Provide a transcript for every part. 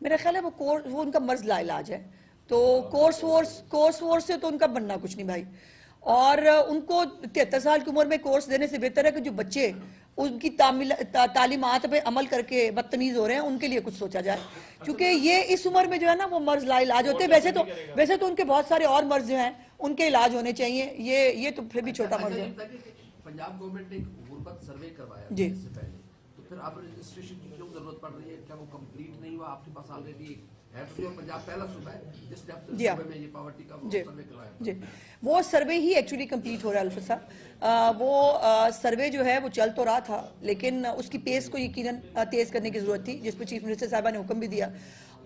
मेरा ख्याल है वो उनका मर्ज लाइलाज है। तो कोर्स वोर्स से तो उनका बनना कुछ नहीं भाई। और उनको 73 साल की उम्र में कोर्स देने से बेहतर है कि जो बच्चे उनकी तालीमात पे अमल करके बदतमीज हो रहे हैं उनके लिए कुछ सोचा जाए, क्योंकि ये इस उम्र में जो है ना वो मर्ज लाइलाज होते हैं। वैसे तो उनके बहुत सारे और मर्ज जो हैं उनके इलाज होने चाहिए, ये तो फिर भी छोटा मर्ज है। पंजाब गवर्नमेंट ने एक गुरबत सर्वे करवाया जी, इससे पहले, तो फिर अब रजिस्ट्रेशन की क्यों जरूरत पड़ रही है? क्या वो कंप्लीट नहीं हुआ? आपके पास ऑलरेडी है तो पंजाब पहला सूबा है जिस सर्वे में ये पावर्टी का सर्वे करवाया। जी, वो सर्वे ही एक्चुअली कंप्लीट हो रहा है अल्फा साहब। वो सर्वे जो है वो चल तो रहा था, लेकिन उसकी पेस को यकीनन तेज करने की जरूरत थी, जिस पर चीफ मिनिस्टर साहबा ने हुक्म भी दिया।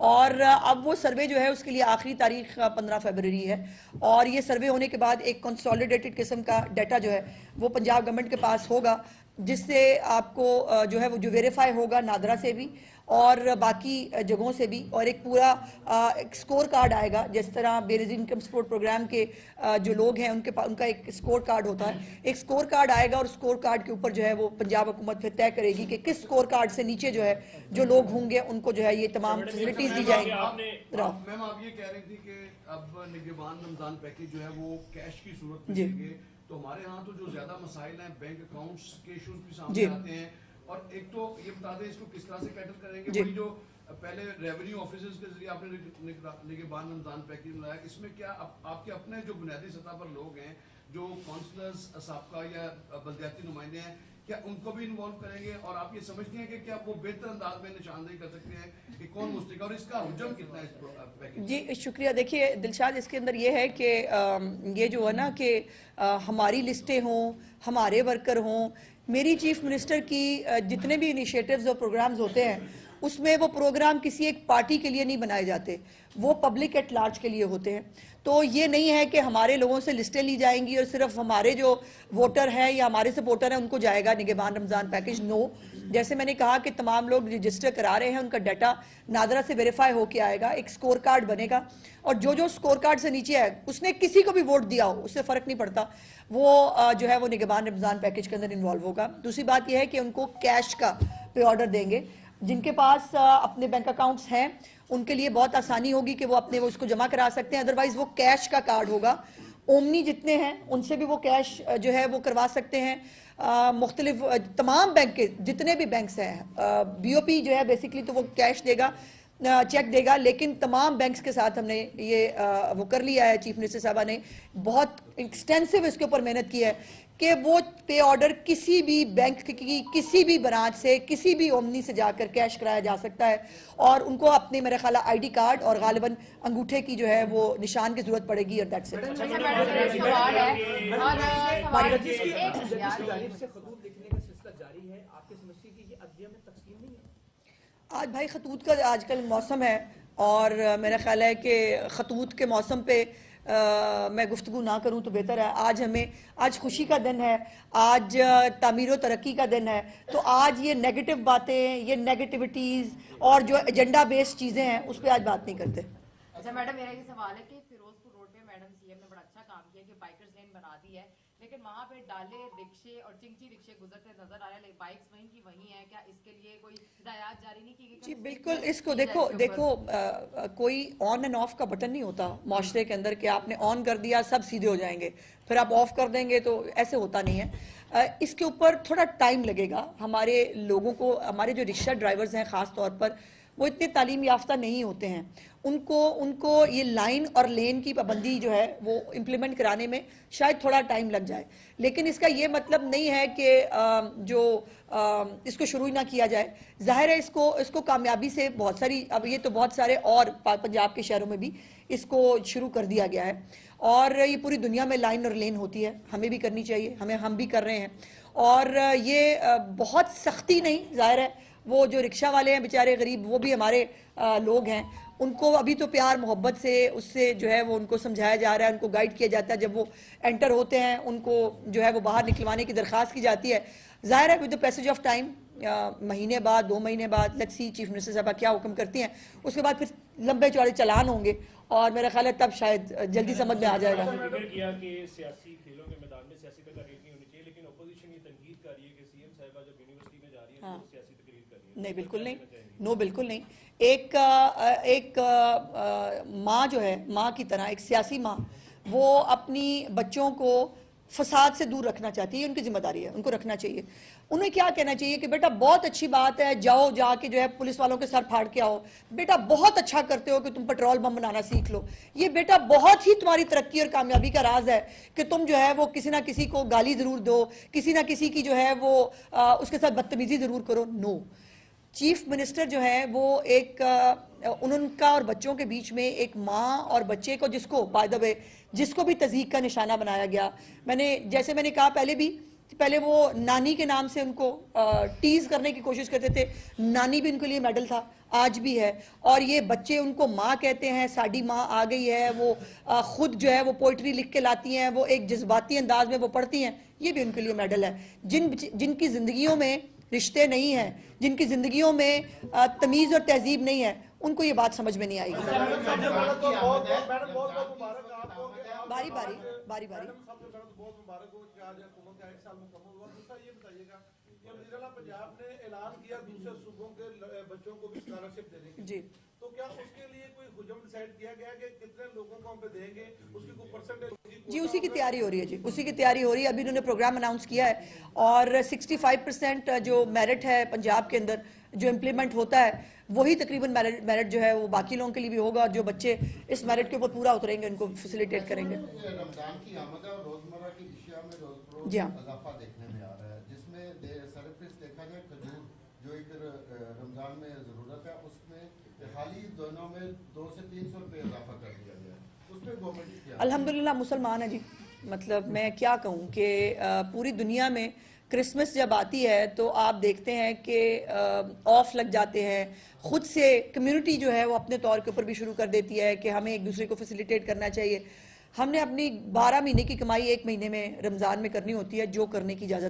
और अब वो सर्वे जो है उसके लिए आखिरी तारीख 15 फरवरी है, और ये सर्वे होने के बाद एक कंसोलिडेटेड किस्म का डाटा जो है वो पंजाब गवर्नमेंट के पास होगा, जिससे आपको जो है वो जो वेरीफाई होगा नादरा से भी और बाकी जगहों से भी, और एक पूरा एक स्कोर कार्ड आएगा। जिस तरह बेसिक इनकम सपोर्ट प्रोग्राम के जो लोग हैं उनका एक स्कोर कार्ड होता है, एक स्कोर कार्ड आएगा, और स्कोर कार्ड के ऊपर जो है वो पंजाब हुकूमत फिर तय करेगी कि किस स्कोर कार्ड से नीचे जो है जो लोग होंगे उनको जो है ये तमाम फैसिलिटीज दी जाएंगी। मैम आप ये कह रही थी कि अब निगरान रमजान पैकेज जो है वो कैश की सूरत में देंगे, तो हमारे यहाँ तो जो ज्यादा मसाइल हैं बैंक अकाउंट्स के इश्यूज भी सामने आते हैं, और एक तो ये बता दें इसको किस तरह से कैटल करेंगे। वही जो पहले रेवेन्यू ऑफिसर्स के जरिए आपने निगरान रमजान पैकेज बनाया, इसमें क्या आपके अपने जो बुनियादी सतह पर लोग हैं, जो काउंसलर्स साबका या बल्दियाती नुमाइंदे हैं, क्या उनको भी इन्वॉल्व करेंगे? और आप ये समझते हैं कि क्या वो बेहतर अंदाज में निशानदेही कर सकते हैं कि कौन मुस्तक, और इसका हुजम कितना है इस पैकेज? जी शुक्रिया। देखिए दिलशाद, इसके अंदर ये है कि ये जो है ना कि हमारी लिस्टें हों, हमारे वर्कर हों, मेरी चीफ मिनिस्टर की जितने भी इनिशिएटिव्स और प्रोग्राम्स होते हैं उसमें वो प्रोग्राम किसी एक पार्टी के लिए नहीं बनाए जाते, वो पब्लिक एट लार्ज के लिए होते हैं। तो ये नहीं है कि हमारे लोगों से लिस्टें ली जाएंगी और सिर्फ हमारे जो वोटर हैं या हमारे सपोर्टर हैं उनको जाएगा निगरान रमजान पैकेज। नो, जैसे मैंने कहा कि तमाम लोग रजिस्टर करा रहे हैं, उनका डाटा नादरा से वेरीफाई होके आएगा, एक स्कोर कार्ड बनेगा, और जो स्कोर कार्ड से नीचे है उसने किसी को भी वोट दिया हो उससे फर्क नहीं पड़ता, वो जो है वो निगरान रमजान पैकेज के अंदर इन्वॉल्व होगा। दूसरी बात यह है कि उनको कैश का पे ऑर्डर देंगे। जिनके पास अपने बैंक अकाउंट्स हैं उनके लिए बहुत आसानी होगी कि वो अपने वो इसको जमा करा सकते हैं, अदरवाइज वो कैश का कार्ड होगा। ओमनी जितने हैं उनसे भी वो कैश जो है वो करवा सकते हैं। मुख्तलिफ तमाम बैंक के जितने भी बैंक्स हैं, बीओपी जो है बेसिकली तो वो कैश देगा, चेक देगा, लेकिन तमाम बैंक्स के साथ हमने ये वो कर लिया है। चीफ मिनिस्टर साहबा ने बहुत एक्सटेंसिव इसके ऊपर मेहनत की है कि वो पे ऑर्डर किसी भी बैंक की किसी भी ब्रांच से किसी भी ओमनी से जाकर कैश कराया जा सकता है, और उनको अपने मेरे ख्याल आईडी कार्ड और गालिबन अंगूठे की जो है वो निशान की जरूरत पड़ेगी, और दैट्स इट। आज भाई खतूत का आजकल मौसम है, और मेरा ख्याल है कि खतूत के मौसम पे मैं गुफ्तगू ना करूं तो बेहतर है। आज खुशी का दिन है, आज तामीर तरक्की का दिन है, तो आज ये नेगेटिव बातें, ये नेगेटिविटीज़ और जो एजेंडा बेस्ड चीज़ें हैं उस पर आज बात नहीं करते। अच्छा मैडम, मेरा ये सवाल है कि फिरोजपुर रोड पे मैडम सीएम ने बड़ा अच्छा काम किया कि बाइकर्स लेन बना दी है, लेकिन वहाँ पे डाले रिक्शे और चिंची रिक्शे गुजरते नजर आ रहे हैं, बाइक्स वहीं की वहीं है। क्या इसके लिए कोई हिदायत जारी नहीं की गई? जी बिल्कुल, इसको देखो कोई ऑन एंड ऑफ का बटन नहीं होता माशरे के अंदर कि आपने ऑन कर दिया सब सीधे हो जाएंगे, फिर आप ऑफ कर देंगे, तो ऐसे होता नहीं है। इसके ऊपर थोड़ा टाइम लगेगा। हमारे लोगों को, हमारे जो रिक्शा ड्राइवर्स हैं ख़ास तौर पर, वो इतने तालीम याफ्ता नहीं होते हैं, उनको ये लाइन और लेन की पाबंदी जो है वो इम्प्लीमेंट कराने में शायद थोड़ा टाइम लग जाए, लेकिन इसका ये मतलब नहीं है कि इसको शुरू ही ना किया जाए। जाहिर है इसको कामयाबी से बहुत सारी, अब ये तो बहुत सारे और पंजाब के शहरों में भी इसको शुरू कर दिया गया है, और ये पूरी दुनिया में लाइन और लेन होती है, हमें भी करनी चाहिए, हम भी कर रहे हैं। और ये बहुत सख्ती नहीं, जाहिर है वो जो रिक्शा वाले हैं बेचारे गरीब, वो भी हमारे लोग हैं, उनको अभी तो प्यार मोहब्बत से उससे जो है वो उनको समझाया जा रहा है, उनको गाइड किया जाता है। जब वो एंटर होते हैं उनको जो है वो बाहर निकलवाने की दरख्वास्त की जाती है। जाहिर है with the passage of time, महीने बाद 2 महीने बाद, लेट्स सी चीफ मिनिस्टर साहब क्या हुक्म करती हैं, उसके बाद फिर लंबे चौड़े चालान होंगे, और मेरा ख्याल है तब शायद जल्दी समझ में आ जाएगा। सियासी खेलों के मैदान में सियासी तकरीर नहीं होनी चाहिए, लेकिन अपोजिशन ये तनकीद कर रही है कि सीएम साहिबा जब यूनिवर्सिटी में जा रही है तो सियासी तकरीर कर रही है। नहीं, बिल्कुल नहीं, नो बिल्कुल नहीं। एक माँ जो है, माँ की तरह एक सियासी माँ, वो अपनी बच्चों को फसाद से दूर रखना चाहती है, उनकी जिम्मेदारी है, उनको रखना चाहिए। उन्हें क्या कहना चाहिए कि बेटा बहुत अच्छी बात है, जाओ जाके जो है पुलिस वालों के सर फाड़ के आओ, बेटा बहुत अच्छा करते हो कि तुम पेट्रोल बम बनाना सीख लो, ये बेटा बहुत ही तुम्हारी तरक्की और कामयाबी का राज है कि तुम जो है वो किसी ना किसी को गाली जरूर दो, किसी ना किसी की जो है वो उसके साथ बदतमीजी जरूर करो। नो, चीफ मिनिस्टर जो है वो उनका और बच्चों के बीच में एक माँ और बच्चे को, जिसको बाय द वे जिसको भी तज़ीक का निशाना बनाया गया, जैसे मैंने कहा पहले वो नानी के नाम से उनको टीज करने की कोशिश करते थे, नानी भी उनके लिए मेडल था, आज भी है, और ये बच्चे उनको माँ कहते हैं, साडी माँ आ गई है, वो खुद जो है वो पोइट्री लिख के लाती हैं, वो एक जज्बाती अंदाज में वो पढ़ती हैं, ये भी उनके लिए मेडल है। जिनकी जिंदगियों में रिश्ते नहीं हैं, जिनकी जिंदगियों में तमीज़ और तहजीब नहीं है, उनको ये बात समझ में नहीं आएगी। बारी बारी बारी बारी पंजाब ने ऐलान किया दूसरे सूबों के बच्चों को भी स्कॉलरशिप देने की, जी, तो क्या उसके लिए कोई हुजम डिसाइड किया गया कि कितने लोगों को हम पे देंगे, उसकी कोई परसेंटेज? जी, उसी की तैयारी हो रही है, जी उसी की तैयारी हो रही है। अभी उन्होंने प्रोग्राम अनाउंस किया है और 65% जो मेरिट है पंजाब के अंदर जो इम्प्लीमेंट होता है, वही तकरीबन मेरिट जो है वो बाकी लोगों के लिए भी होगा, और जो बच्चे इस मेरिट के ऊपर पूरा उतरेंगे उनको फैसिलिटेट करेंगे। रमजान की आमद और रोजमर्रा की अशिया में रोज जी हाँ, इजाफा देखने में आ रहा है, जिसमें सरफेस देखा जाए खजूर जो एक रमजान में जरूरत है, उसमें हाल ही दिनों में 200 से 300 रुपये इजाफा कर दिया गया है, उसमें गवर्नमेंट क्या? अल्हम्दुलिल्लाह मुसलमान है जी, मतलब मैं क्या कहूँ कि पूरी दुनिया में क्रिसमस जब आती है तो आप देखते हैं कि ऑफ लग जाते हैं, खुद से कम्युनिटी जो है वो अपने तौर के ऊपर भी शुरू कर देती है कि हमें एक दूसरे को फैसिलिटेट करना चाहिए। हमने अपनी 12 महीने की कमाई 1 महीने में रमज़ान में करनी होती है, जो करने की इजाज़त